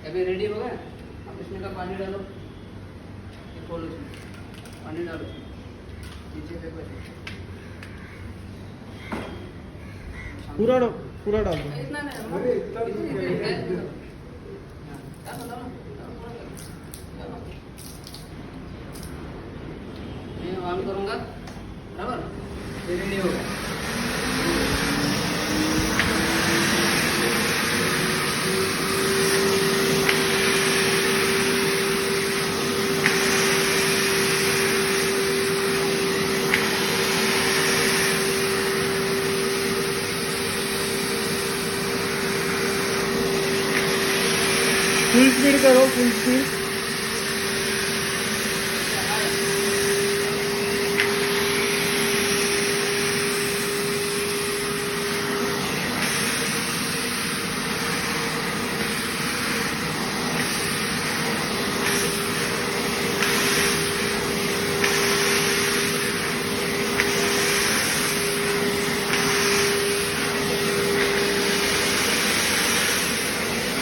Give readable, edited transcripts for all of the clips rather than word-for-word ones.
अभी रेडी हो गया। अब इसमें का पानी डालो, ये खोलो, इसमें पानी डालो, नीचे पे पूरा डाल दो। इतना नहीं, अरे इतना तो मैं ऑन करूँगा, बराबर, फिर नहीं होगा। फुल स्पीड करो, फुल स्पीड।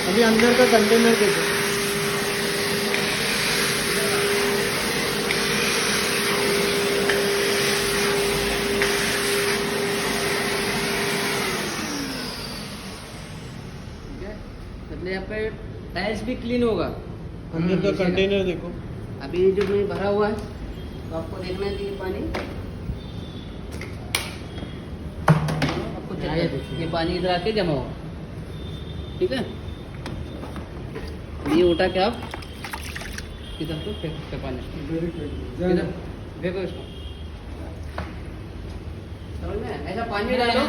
अभी अंदर का कंटेनर देखो। मतलब आपका टाइल्स भी क्लीन होगा। अंदर का कंटेनर देखो। अभी जो में भरा हुआ है, तो आपको देखना है कि ये पानी आपको चाहिए, ये पानी इधर आके जमा होगा, ठीक है। ये उठा के आप इधर को फेंक सकते पानी, इधर फेंको इसको, समझ में? ऐसा पानी डालो